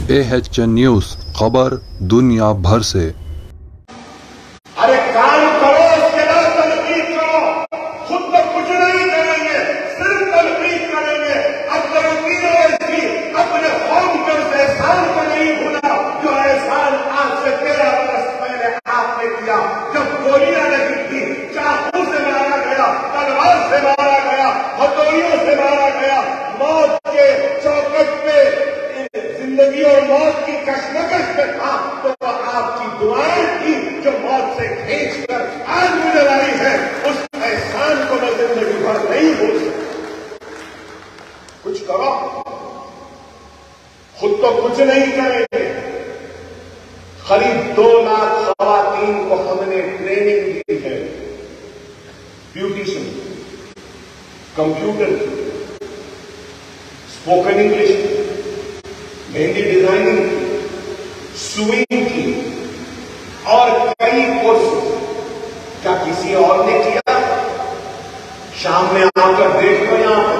AHN news, खबर दुनिया भर से। अरे काम करो, इसके बाद तनकीद करो। खुद तो कुछ नहीं करेंगे, सिर्फ तनकीद करेंगे। अब तनकीद ऐसी अपने कौम के उस एहसान को नहीं भूला जो एहसान आज से 13 बरस पहले आपने किया, जब गोलियां लगी थी, चाकू से मारा गया, तलवार से मारा गया, हथौड़ियों से मारा गया, मौत के चौखट पे जिंदगी और मौत की कशमकश में था, तो आपकी दुआएं थी जो मौत से खींचकर आज मुझे लाई है। उस एहसान को मैं जिंदगी भर नहीं भूल सकता। कुछ करो, खुद तो कुछ नहीं करेंगे। करीब 2 लाख खवातीन को हमने ट्रेनिंग दी है, beautician, computer, spoken English, mehndi designing, swimming की और कई कोर्स। क्या किसी और ने किया? शाम में आकर देखो, यहां पर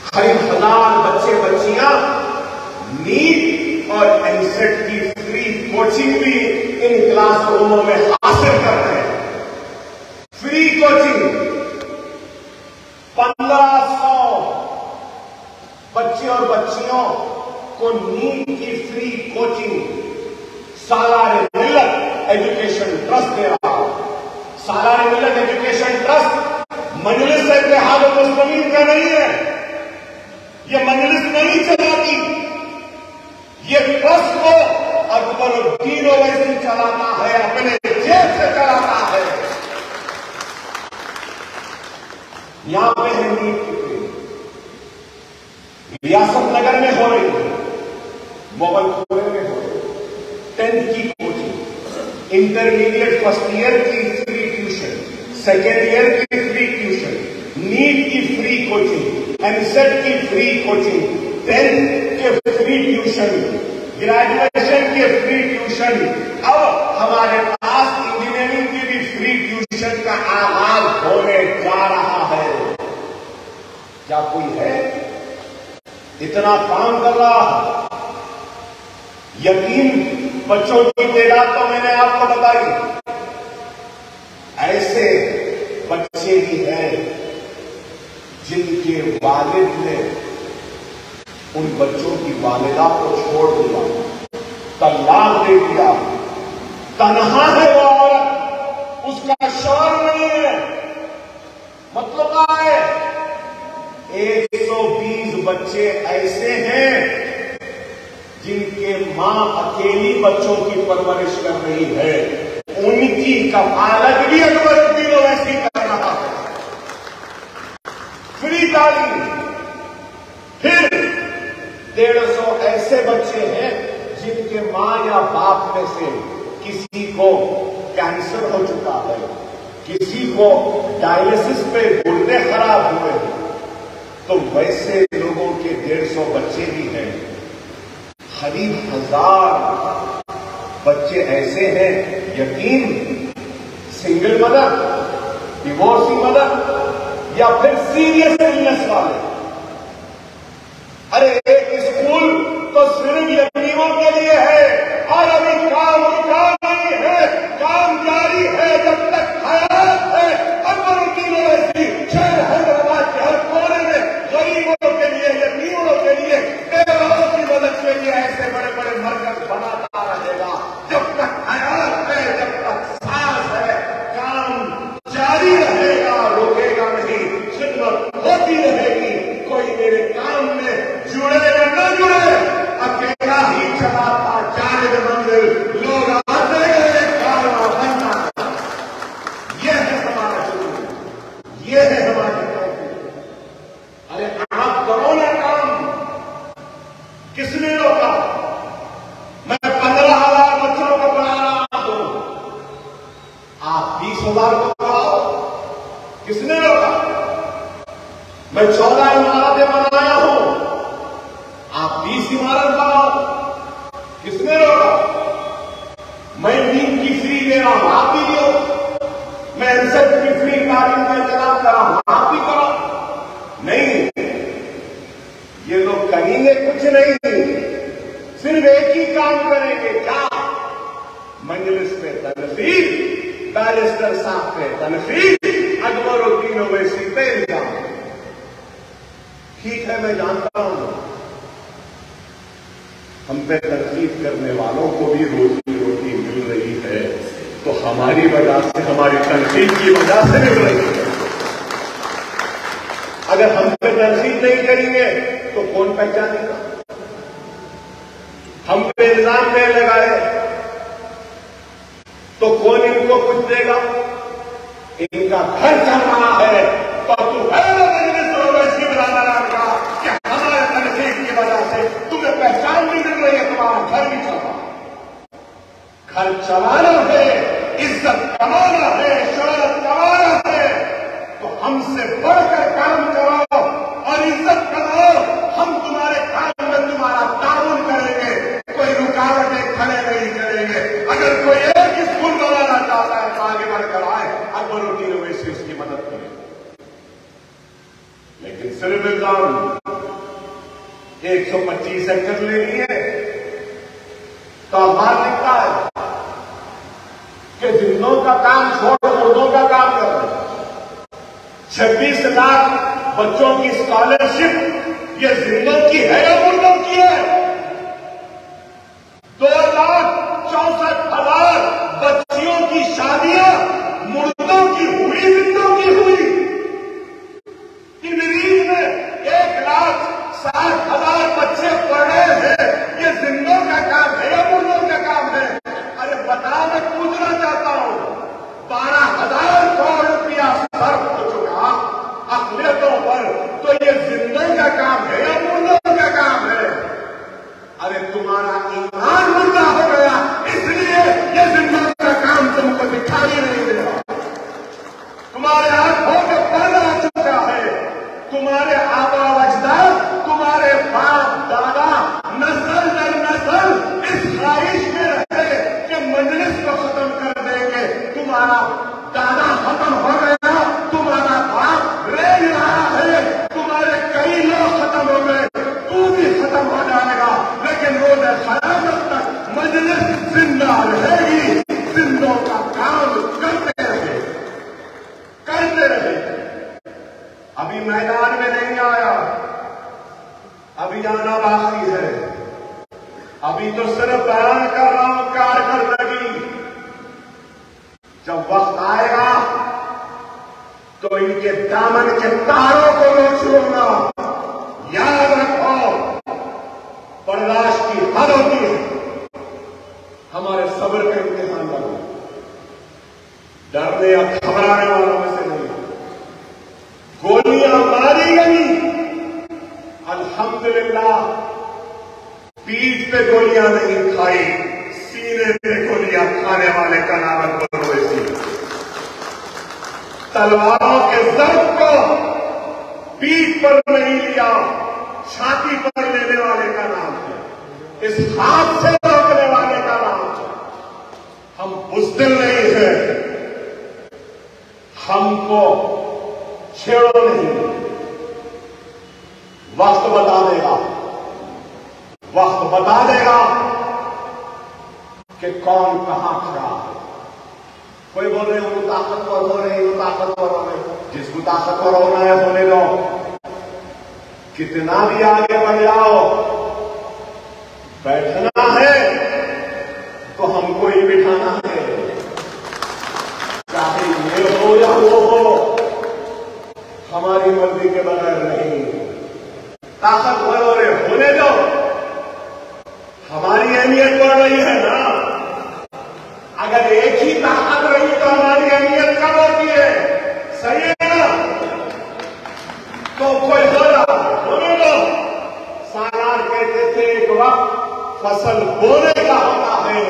करीब 1000 बच्चे बच्चियां नीट और एनसेट की फ्री कोचिंग भी इन क्लासरूमों में हासिल कर रहे हैं। फ्री कोचिंग 1500 बच्चे और बच्चियों को नीट की फ्री कोचिंग सालारे मिल्लत एजुकेशन ट्रस्ट दे रहा है। सालारे मिल्लत एजुकेशन ट्रस्ट मजलिस इत्तेहाद मुस्लिमीन का नहीं है, ये मजलिस नहीं चलाती, ये ट्रस्ट को अकबरुद्दीन ओवैसी चलाता है, अपने जेब से चलाता है। यहां पे है नीट की रियासत नगर में हो रही है, मोगलपुरे में हो रही है। 10th की कोचिंग, इंटरमीडिएट फर्स्ट ईयर की फ्री ट्यूशन, सेकेंड ईयर की फ्री ट्यूशन, नीट की फ्री कोचिंग, एनसेट की फ्री कोचिंग, 10th के फ्री ट्यूशन, ग्रेजुएशन के फ्री ट्यूशन। अब हमारे पास इंजीनियरिंग की भी फ्री ट्यूशन का आगाज होने जा रहा है। क्या कोई है इतना काम कर रहा है? यकीन बच्चों की तादाद तो मैंने आपको बताई। ऐसे बच्चे भी हैं जिनके वालिद ने उन बच्चों की वालिदा को छोड़ दिया, तलाक दे दिया, तन्हा है वो औरत, उसका शौहर नहीं है। मतलब क्या है? 120 बच्चे ऐसे हैं जिनके मां अकेली बच्चों की परवरिश कर रही है, उनकी कफालत भी अकबरुद्दीन ओवैसी कर रहा है। फ्री तालीम। फिर 150 ऐसे बच्चे हैं जिनके मां या बाप में से किसी को कैंसर हो चुका है, किसी को डायलिसिस पे गुर्दे खराब हुए हैं, तो वैसे लोगों के 150 बच्चे भी हैं। करीब 1000 बच्चे ऐसे हैं, यकीन सिंगल मदर, डिवोर्सी मदर या फिर सीरियस इलनेस वाले। अरे एक स्कूल तो सिर्फ यतीमों के लिए है और अभी काम नहीं है, काम जारी है जब तक हयात है। अकबरुद्दीन ओवैसी शहर हैदराबाद के हर कोने में गरीबों के लिए, यतीमों के लिए, बेवाओं की मदद के लिए ऐसे बड़े बड़े मरकज बनाता रहेगा। जब तक हयात है, जब तक सांस है, काम जारी रहेगा, रुकेगा नहीं, खिदमत होती रहेगी। कोई मेरे काम में जुड़े या न जुड़े, अकेला ही चलाता जाने मंजिल, लोग आते गए, कारवां बनना। यह है हमारा जुनून, यह है हमारी तौफीक। अरे आप करो ना काम, किसने रोका? मैं 15,000 बच्चों को पढ़ा रहा हूं, आप 20,000 को पढ़ाओ, किसने रोका? मैं 14 इमारतें बनाया हूं, आप 20 इमारत बनाओ, किसने रोका? मैं नीट की फ्री दे रहा हूं, आप भी दो। मैं एनसेट की फ्री तालीम का इंतजाम कर रहा हूं, आप भी करो। नहीं, ये लोग कहेंगे कुछ नहीं, सिर्फ एक ही काम करेंगे, क्या? मजलिस में तनकीद, बैरिस्टर साहब पे तनकीद, अकबरुद्दीन ओवैसी पे इल्जाम। ठीक है, मैं जानता हूं हम पे तनकीद करने वालों को भी रोजी रोटी मिल रही है, तो हमारी वजह से, हमारी तनकीद की वजह से मिल रही है। अगर हम पे तनकीद नहीं करेंगे तो कौन पहचानेगा? हम पे इल्जाम नहीं लगाए तो कौन इनको कुछ देगा? इनका घर चल रहा है तो तू है वैसी बरादरान का कि हमारे तनकीद की वजह से तुम्हें पहचान भी मिल रही है, तुम्हारा घर भी चल रहा है। घर चलाना है, इज्जत कमाना है, शोहरत कमाना है, तो हमसे बढ़कर काम करो और इज्जत कमाओ। हम तुम्हारे काम में तुम्हारा ताउन करेंगे, कोई रुकावटें खड़े नहीं करेंगे। अगर कोई एक स्कूल बनाना चाहता है तो आगे बढ़कर आए, अकबरुद्दीन ओवैसी उसकी मदद करें। लेकिन सिर्फ इल्जाम 125 एकड़ लेनी है तो अखबार लिखता है कि जिंदों का काम छोड़ मुर्दों का काम कर रहे हैं। 26 लाख बच्चों की स्कॉलरशिप ये जिंदों की है या मुर्दों की है? 2,64,000 बच्चियों की शादियां मुर्दों की हुई, जिंदों की हुई। मरीज में 1,60,000 बच्चे पढ़ रहे हैं, ये जिंदों का काम है या मुर्दों का काम है? अरे बता, मैं पूछना चाहता हूं। 12,000 करोड़ रुपया सर्व हो चुका अखिलतों पर, तो ये जिंदों का काम है या मुर्दों का काम है? अरे तुम्हारा ईमान मुर्दा हो गया, इसलिए ये जिंदों का काम तुमको दिखाई नहीं दे रहा। तुम्हारे आंखों में पर्दा आ चुका है। तुम्हारे आबा अजदाद, तुम्हारे बाप दादा नस्ल दर नस्ल इस ख्वाहिश में रहे कि मजलिस को खत्म कर देंगे। तुम्हारा दादा खत्म हो गया, तुम्हारा बाप रह रहा है, तुम्हारे कई लोग खत्म हो गए, तू भी खत्म हो जाएगा। लेकिन रोज क़यामत तक मजलिस जिंदा रहेगी। जिंदों का काम करते रहे, करते रहे। अभी मैदान में नहीं आया, अभी आना बाकी है। अभी तो सिर्फ बयान कर रहा हूं कारकर्दगी। जब वक्त आएगा तो इनके दामन के तारों को नोच लूंगा। याद रखो, बर्दाश्त की हद होती है, हमारे सब्र का इम्तिहान लगा। डरने या घबराने वालों में से नहीं। गोलियां मारी गई, अल्हम्दुलिल्लाह पीठ पे गोलियां नहीं खाई, सीने पे गोलियां खाने वाले का नाम अकबर ओवैसी। तलवारों के जर्ब को पीठ पर नहीं लिया, छाती पर लेने वाले का नाम है। इस हाथ से रोकने वाले का नाम है। हम बुज़दिल नहीं है, हमको छेड़ो नहीं। वक्त बता देगा, वक्त बता देगा कि कौन कहां खड़ा है। कोई बोल रहे हो ताकतवर हो रहे हो, ताकतवर हो रहे, जिसको ताकतवर होना है होने दो। कितना भी आगे बढ़ जाओ, बैठना है तो हमको ही बिठाना है, चाहे ये हो या वो हो, हमारी मर्जी के बगैर नहीं। ताकतवर हो रहे होने दो, हमारी अहमियत बढ़ रही है ना। अगर एक ही ताकत रही तो हमारी अहमियत कम होती है, सही है ना? तो कोई होने दो। सालार कहते थे एक वक्त फसल बोने का होता है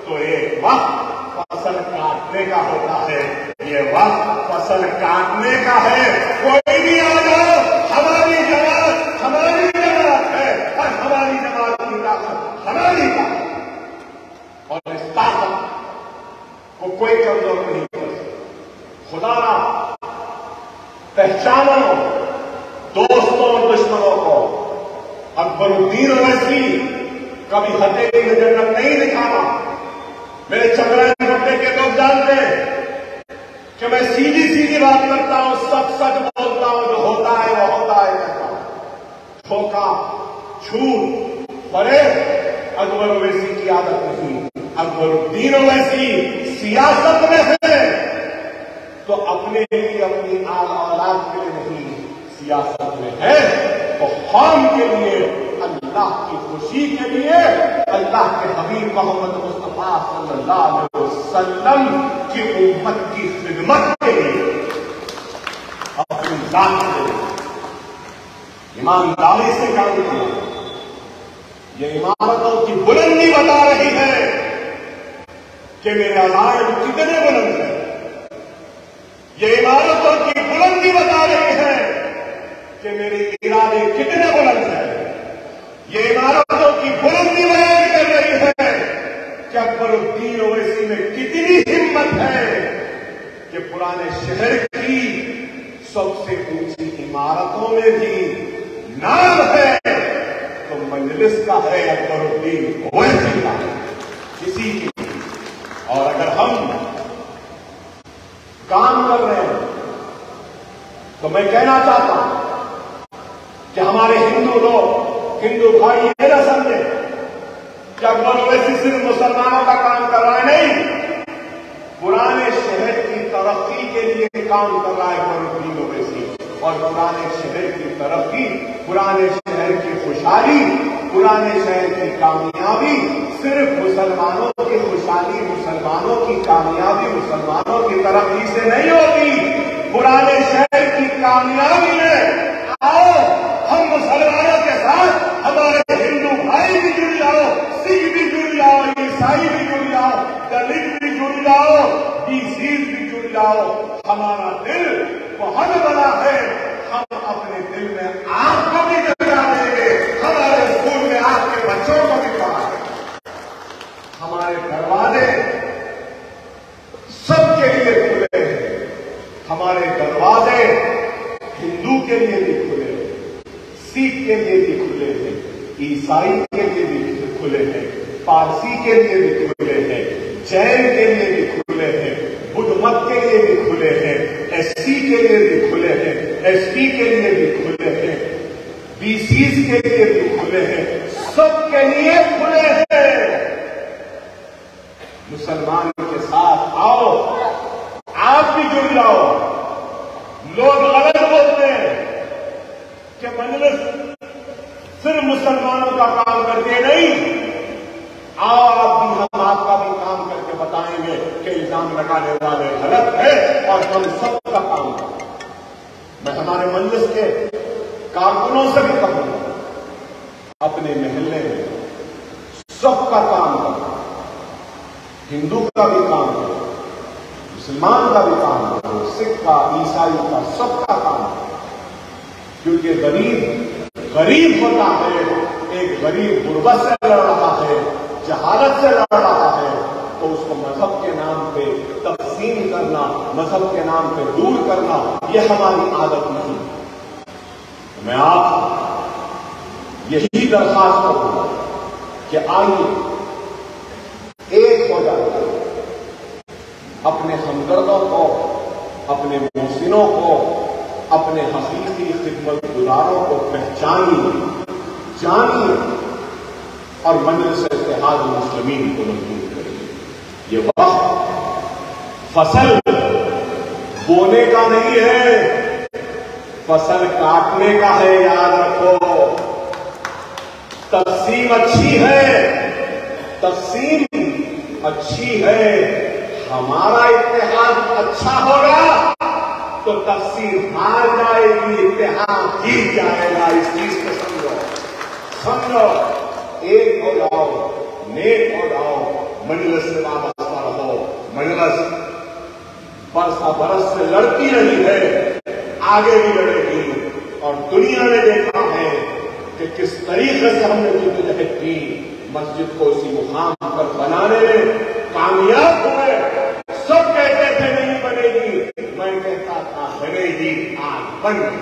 तो एक वक्त फसल काटने का होता है। ये वक्त फसल काटने का है। कोई भी आ जाओ, हमारी जमात है और हमारी जमात की ताकत हमारी ताकत, और इस ताकत को कोई कमजोर नहीं कर सकता। खुदा पहचानो दोस्तों और दुश्मनों को। अकबरुद्दीन ओवैसी कभी हथेली में जन्नत नहीं दिखाना। मेरे चमरान पट्टे के लोग जानते हैं कि मैं सीधी सीधी बात करता हूं, सच सच बोलता हूं, जो होता है वो होता है कहता हूं। धोखा, झूठ, फरेब अकबर ओवैसी की आदत नहीं। अकबरुद्दीन ओवैसी सियासत में है तो अपने लिए, अपनी औलाद के लिए नहीं, सियासत में है तो कौम के लिए, अल्लाह की खुशी के लिए, अल्लाह के हबीब मोहम्मद मुस्तफा सल्लल्लाहु अलैहि वसल्लम की उम्मत की खिदमत के लिए, अपनी जात के लिए ईमानदारी से काम किया। ये इमारतों की बुलंदी बता रही है कि मेरे अज़ान कितने बुलंद हैं। ये इमारतों की बुलंदी बता रही है कि मेरे इरादे कितने बुलंद हैं। ये इमारतों की बुलंदी बयान कर रही है कि अकबरुद्दीन ओवैसी में कितनी हिम्मत है कि पुराने शहर की सबसे ऊंची इमारतों में भी नाम है तो मजलिस का है, अकबरुद्दीन ओवैसी का, किसी की। और अगर हम काम कर रहे हैं तो मैं कहना चाहता हूं कि हमारे हिंदू लोग, हिंदू भाई ये ना समझे कि अकबर ओवैसी सिर्फ मुसलमानों का काम कर रहा है। नहीं, पुराने शहर की तरक्की के लिए काम कर रहा है अकबरुद्दीन ओवैसी। और पुराने शहर की तरक्की, पुराने शहर की खुशहाली, पुराने शहर की कामयाबी सिर्फ मुसलमानों की खुशहाली, मुसलमानों की कामयाबी, मुसलमानों की तरक्की से नहीं होती। पुराने शहर की कामयाबी में आओ हम मुसलमानों के साथ, हमारे हिंदू भाई भी जुड़ जाओ, सिख भी जुड़ जाओ, ईसाई भी जुड़ जाओ, दलित भी जुड़ जाओ, बीसीज भी जुड़ जाओ। हमारा दिल बहुत बड़ा है, हम अपने दिल में आग को भी जगा देंगे, हमारे स्कूल में आपके बच्चों को भी पढ़ा देंगे। हमारे दरवाजे सबके लिए खुले हैं। हमारे दरवाजे हिंदू के लिए भी खुले हैं, सिख के लिए भी खुले हैं, ईसाई के लिए भी खुले हैं, पारसी के लिए भी खुले हैं, जैन के लिए भी खुले हैं, बुद्ध मत के लिए भी खुले हैं, एससी के लिए भी खुले हैं, एसटी के लिए भी खुले हैं, बीसीज के लिए भी खुले हैं, सबके लिए खुले हैं। मुसलमान के साथ आओ, आप भी जुड़ जाओ। लोग गलत बोलते हैं कि मजलिस सिर्फ मुसलमानों का काम करती है। नहीं, आओ आप भी, हम आपका भी काम करके बताएंगे कि इल्जाम लगाने वाले गलत है और हम सबका काम करें। मैं हमारे मजलिस के कारकुनों से भी कहूंगा, अपने मोहल्ले में सबका काम करो, हिंदू का भी काम करो, मुसलमान का भी काम करो, सिख का, ईसाई का, सबका काम करो। क्योंकि गरीब होता है, एक गरीब गुर्बत से लड़ रहा है, जहालत से लड़ रहा है, तो उसको मजहब के नाम पे तकसीम करना, मजहब के नाम पे दूर करना, यह हमारी आदत नहीं। मैं आप यही दरखास्त करूंगा कि आइए एक हो जाए, अपने हमदर्दों को, अपने मोहसिनों को, अपने हकीकी खिदमत गुजारों को पहचानिए, जानिए और मजलिस इत्तेहाद मुस्लिमीन को मजबूत करिए। ये वक्त फसल बोने का नहीं है, फसल काटने का है, याद रखो। तक़सीम अच्छी है, तक़सीम अच्छी है, हमारा इत्तेहाद अच्छा होगा तो तक़सीम हार जाएगी, इत्तेहाद जीत जाएगा। इस चीज को समझो, एक हो जाओ, नेक हो जाओ, मजलिस से वाबस्ता रहो। मजलिस बरस से लड़ती रही है, आगे भी लड़ेगी। और दुनिया ने देखा है कि किस तरीके से हमने जद्दोजहद की, मस्जिद को उसी मुकाम पर बनाने में कामयाब हुए। सब कहते थे नहीं बनेगी, मैं कहता था बनेगी, आज बन गई।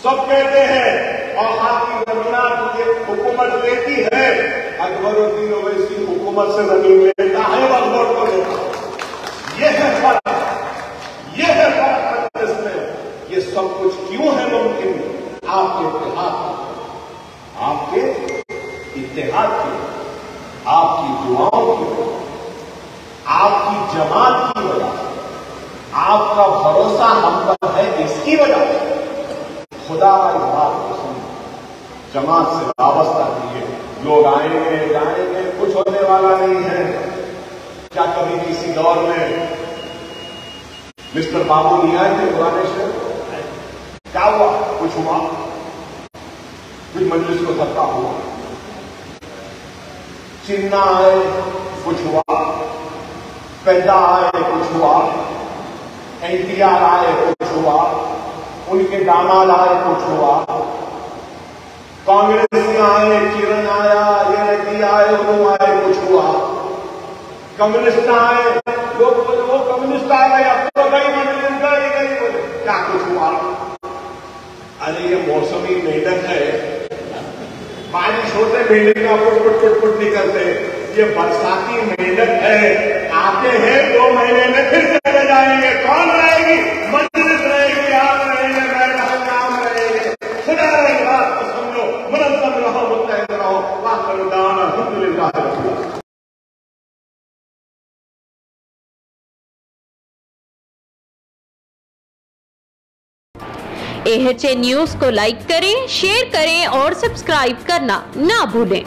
सब कहते हैं और आपकी बुनियाद के हुकूम हुकूमत देती है, अकबरुद्दीन ओवैसी हुकूमत से जमीन लेता है अकबर को देता है। यह है फर्क, यह है फर्क इसमें। ये सब कुछ क्यों है मुमकिन? आपके इत्तेहाद, आपके इत्तेहाद की, आपकी दुआओं की वजह, आपकी जमात की वजह, आपका भरोसा हम पर है इसकी वजह से। खुदा इस बात को समझ, जमात से वाबस्ता कीजिए। लोग आएंगे जाएंगे, कुछ होने वाला नहीं है। क्या कभी किसी दौर में मिस्टर बाबू नहीं आए थे पुराने शहर? क्या हुआ? कुछ हुआ? कुछ मजलिस को धक्का हुआ? चिन्ना आए, कुछ हुआ? पैदा आए, कुछ हुआ? एनटीआर आए, कुछ हुआ? उनके दामाद आए, कुछ हुआ? कांग्रेस आए, किरण आया, ये रेड्डी आए, उन्होंने आए, कुछ हुआ? कम्युनिस्ट आए, लोग बोले वो कम्युनिस्ट आ गए, अब तो गई मजलिस गई बोले, क्या कुछ हुआ? अरे ये मौसमी मेहनत है, बारिश होते बिल्डिंग का पुट निकलते, ये बरसाती मेहनत है। आते हैं 2 महीने में फिर चले जाएंगे। कौन रहेगी? मजलिस रहेगी, आप रहेंगे, नाम रहेंगे। खुदा रही बात को समझो, मुनज़्ज़म रहो, मुत्तहिद रहो। वाक़िअन दाना अल्हम्दुलिल्लाह। AHA न्यूज़ को लाइक करें, शेयर करें और सब्सक्राइब करना ना भूलें।